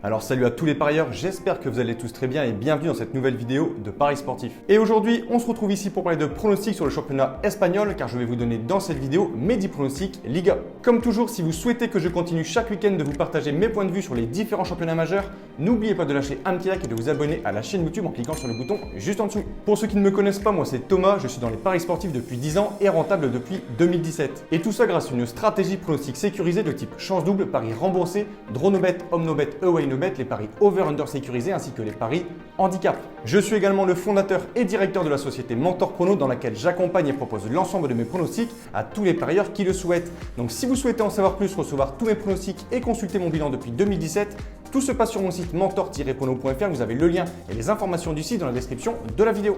Alors salut à tous les parieurs, j'espère que vous allez tous très bien et bienvenue dans cette nouvelle vidéo de Paris Sportif. Et aujourd'hui, on se retrouve ici pour parler de pronostics sur le championnat espagnol car je vais vous donner dans cette vidéo mes 10 pronostics Liga. Comme toujours, si vous souhaitez que je continue chaque week-end de vous partager mes points de vue sur les différents championnats majeurs, n'oubliez pas de lâcher un petit like et de vous abonner à la chaîne YouTube en cliquant sur le bouton juste en dessous. Pour ceux qui ne me connaissent pas, moi c'est Thomas, je suis dans les paris sportifs depuis 10 ans et rentable depuis 2017. Et tout ça grâce à une stratégie pronostic sécurisée de type chance double, paris remboursé, draw no bet, home no bet, away no bet, les paris over-under sécurisés ainsi que les paris handicap. Je suis également le fondateur et directeur de la société Mentor Prono dans laquelle j'accompagne et propose l'ensemble de mes pronostics à tous les parieurs qui le souhaitent. Donc si vous souhaitez en savoir plus, recevoir tous mes pronostics et consulter mon bilan depuis 2017, tout se passe sur mon site mentor-prono.fr. Vous avez le lien et les informations du site dans la description de la vidéo.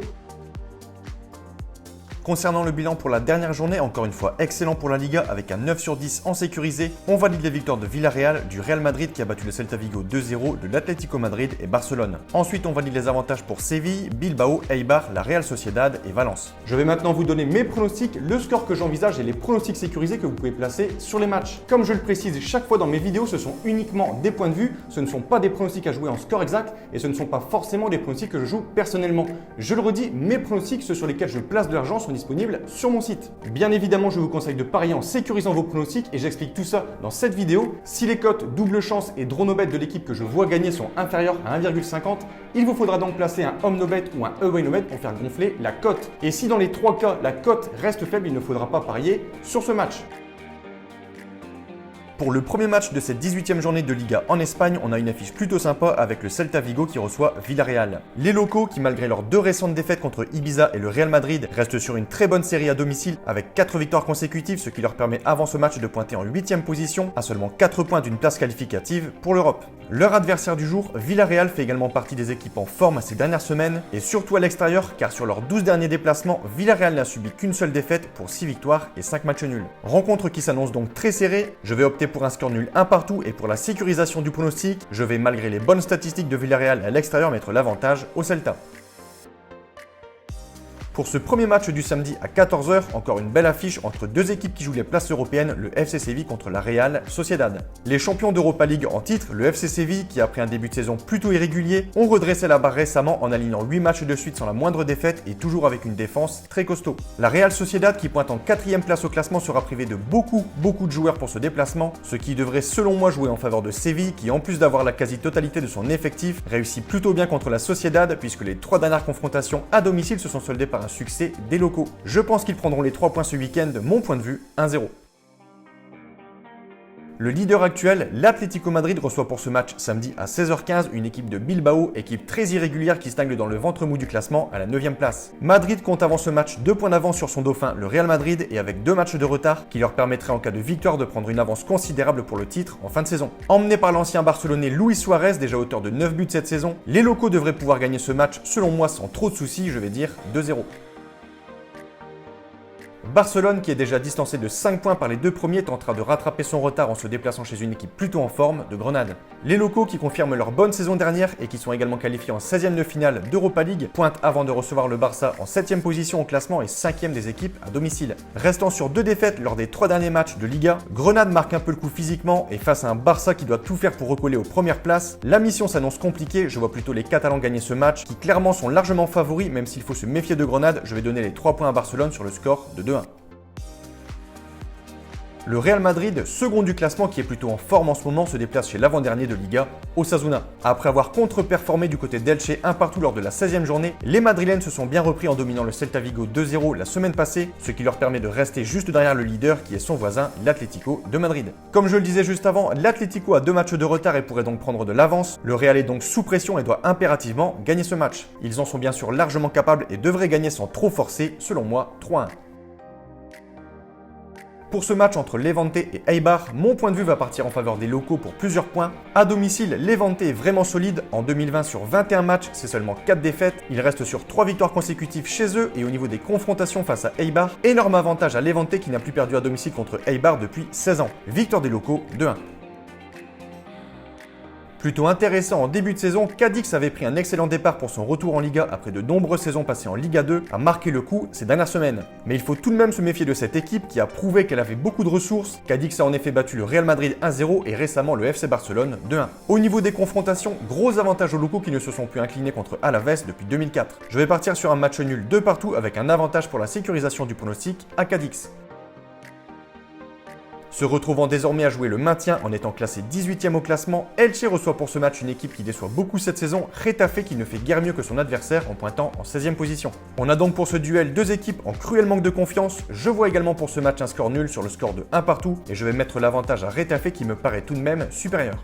Concernant le bilan pour la dernière journée, encore une fois excellent pour la Liga avec un 9 sur 10 en sécurisé. On valide les victoires de Villarreal, du Real Madrid qui a battu le Celta Vigo 2-0, de l'Atlético Madrid et Barcelone. Ensuite, on valide les avantages pour Séville, Bilbao, Eibar, la Real Sociedad et Valence. Je vais maintenant vous donner mes pronostics, le score que j'envisage et les pronostics sécurisés que vous pouvez placer sur les matchs. Comme je le précise chaque fois dans mes vidéos, ce sont uniquement des points de vue, ce ne sont pas des pronostics à jouer en score exact et ce ne sont pas forcément des pronostics que je joue personnellement. Je le redis, mes pronostics, ceux sur lesquels je place de l'argent, sont disponibles sur mon site. Bien évidemment, je vous conseille de parier en sécurisant vos pronostics et j'explique tout ça dans cette vidéo. Si les cotes double chance et draw no bet de l'équipe que je vois gagner sont inférieures à 1,50, il vous faudra donc placer un home no bet ou un away no bet pour faire gonfler la cote. Et si dans les trois cas, la cote reste faible, il ne faudra pas parier sur ce match. Pour le premier match de cette 18e journée de Liga en Espagne, on a une affiche plutôt sympa avec le Celta Vigo qui reçoit Villarreal. Les locaux qui, malgré leurs deux récentes défaites contre Ibiza et le Real Madrid, restent sur une très bonne série à domicile avec 4 victoires consécutives, ce qui leur permet avant ce match de pointer en 8e position à seulement 4 points d'une place qualificative pour l'Europe. Leur adversaire du jour, Villarreal, fait également partie des équipes en forme ces dernières semaines et surtout à l'extérieur car sur leurs 12 derniers déplacements, Villarreal n'a subi qu'une seule défaite pour 6 victoires et 5 matchs nuls. Rencontre qui s'annonce donc très serrée, je vais opter pour un score nul un partout et pour la sécurisation du pronostic, je vais malgré les bonnes statistiques de Villarreal à l'extérieur mettre l'avantage au Celta. Pour ce premier match du samedi à 14h, encore une belle affiche entre deux équipes qui jouent les places européennes, le FC Séville contre la Real Sociedad. Les champions d'Europa League en titre, le FC Séville, qui après un début de saison plutôt irrégulier, ont redressé la barre récemment en alignant 8 matchs de suite sans la moindre défaite et toujours avec une défense très costaud. La Real Sociedad, qui pointe en 4e place au classement, sera privée de beaucoup de joueurs pour ce déplacement, ce qui devrait selon moi jouer en faveur de Séville, qui en plus d'avoir la quasi-totalité de son effectif, réussit plutôt bien contre la Sociedad puisque les 3 dernières confrontations à domicile se sont soldées par un succès des locaux. Je pense qu'ils prendront les 3 points ce week-end, mon point de vue, 1-0. Le leader actuel, l'Atlético Madrid, reçoit pour ce match samedi à 16h15 une équipe de Bilbao, équipe très irrégulière qui stagne dans le ventre mou du classement à la 9e place. Madrid compte avant ce match 2 points d'avance sur son dauphin, le Real Madrid, et avec 2 matchs de retard qui leur permettraient en cas de victoire de prendre une avance considérable pour le titre en fin de saison. Emmené par l'ancien Barcelonais Luis Suarez, déjà auteur de 9 buts cette saison, les locaux devraient pouvoir gagner ce match selon moi sans trop de soucis, je vais dire 2-0. Barcelone, qui est déjà distancé de 5 points par les 2 premiers, tentera de rattraper son retard en se déplaçant chez une équipe plutôt en forme de Grenade. Les locaux, qui confirment leur bonne saison dernière et qui sont également qualifiés en 16e de finale d'Europa League, pointent avant de recevoir le Barça en 7e position au classement et 5e des équipes à domicile. Restant sur 2 défaites lors des 3 derniers matchs de Liga, Grenade marque un peu le coup physiquement et face à un Barça qui doit tout faire pour recoller aux premières places, la mission s'annonce compliquée. Je vois plutôt les Catalans gagner ce match, qui clairement sont largement favoris, même s'il faut se méfier de Grenade. Je vais donner les 3 points à Barcelone sur le score de 2-1. Le Real Madrid, second du classement qui est plutôt en forme en ce moment, se déplace chez l'avant-dernier de Liga, Osasuna. Après avoir contre-performé du côté d'Elche un partout lors de la 16e journée, les Madrilènes se sont bien repris en dominant le Celta Vigo 2-0 la semaine passée, ce qui leur permet de rester juste derrière le leader qui est son voisin, l'Atlético de Madrid. Comme je le disais juste avant, l'Atlético a 2 matchs de retard et pourrait donc prendre de l'avance. Le Real est donc sous pression et doit impérativement gagner ce match. Ils en sont bien sûr largement capables et devraient gagner sans trop forcer, selon moi 3-1. Pour ce match entre Levante et Eibar, mon point de vue va partir en faveur des locaux pour plusieurs points. À domicile, Levante est vraiment solide. En 2020, sur 21 matchs, c'est seulement 4 défaites. Ils restent sur 3 victoires consécutives chez eux et au niveau des confrontations face à Eibar, énorme avantage à Levante qui n'a plus perdu à domicile contre Eibar depuis 16 ans. Victoire des locaux 2-1. Plutôt intéressant en début de saison, Cadix avait pris un excellent départ pour son retour en Liga après de nombreuses saisons passées en Liga 2, a marqué le coup ces dernières semaines. Mais il faut tout de même se méfier de cette équipe qui a prouvé qu'elle avait beaucoup de ressources. Cadix a en effet battu le Real Madrid 1-0 et récemment le FC Barcelone 2-1. Au niveau des confrontations, gros avantage aux locaux qui ne se sont plus inclinés contre Alaves depuis 2004. Je vais partir sur un match nul de partout avec un avantage pour la sécurisation du pronostic à Cadix. Se retrouvant désormais à jouer le maintien en étant classé 18e au classement, Elche reçoit pour ce match une équipe qui déçoit beaucoup cette saison, Getafe qui ne fait guère mieux que son adversaire en pointant en 16e position. On a donc pour ce duel deux équipes en cruel manque de confiance, je vois également pour ce match un score nul sur le score de 1 partout et je vais mettre l'avantage à Getafe qui me paraît tout de même supérieur.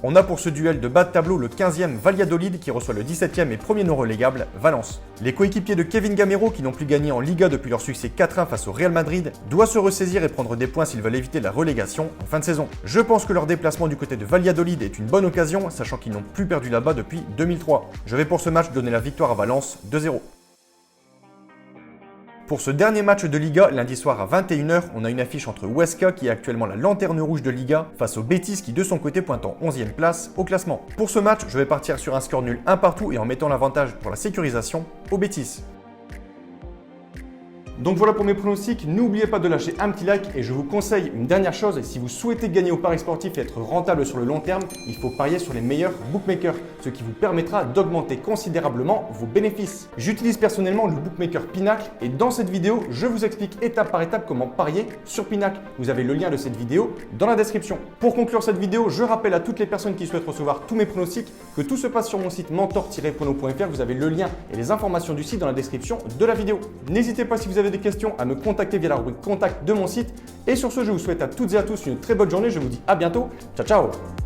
On a pour ce duel de bas de tableau le 15e Valladolid qui reçoit le 17e et premier non relégable Valence. Les coéquipiers de Kevin Gamero qui n'ont plus gagné en Liga depuis leur succès 4-1 face au Real Madrid doivent se ressaisir et prendre des points s'ils veulent éviter la relégation en fin de saison. Je pense que leur déplacement du côté de Valladolid est une bonne occasion sachant qu'ils n'ont plus perdu là-bas depuis 2003. Je vais pour ce match donner la victoire à Valence 2-0. Pour ce dernier match de Liga, lundi soir à 21h, on a une affiche entre Huesca qui est actuellement la lanterne rouge de Liga face au Betis qui de son côté pointe en 11e place au classement. Pour ce match, je vais partir sur un score nul 1 partout et en mettant l'avantage pour la sécurisation au Betis. Donc voilà pour mes pronostics, n'oubliez pas de lâcher un petit like et je vous conseille une dernière chose, si vous souhaitez gagner au paris sportif et être rentable sur le long terme, il faut parier sur les meilleurs bookmakers, ce qui vous permettra d'augmenter considérablement vos bénéfices. J'utilise personnellement le bookmaker Pinacle et dans cette vidéo, je vous explique étape par étape comment parier sur Pinacle. Vous avez le lien de cette vidéo dans la description. Pour conclure cette vidéo, je rappelle à toutes les personnes qui souhaitent recevoir tous mes pronostics que tout se passe sur mon site mentor-prono.fr, vous avez le lien et les informations du site dans la description de la vidéo. N'hésitez pas si vous avez des questions à me contacter via la rubrique contact de mon site. Et sur ce, je vous souhaite à toutes et à tous une très bonne journée. Je vous dis à bientôt. Ciao, ciao!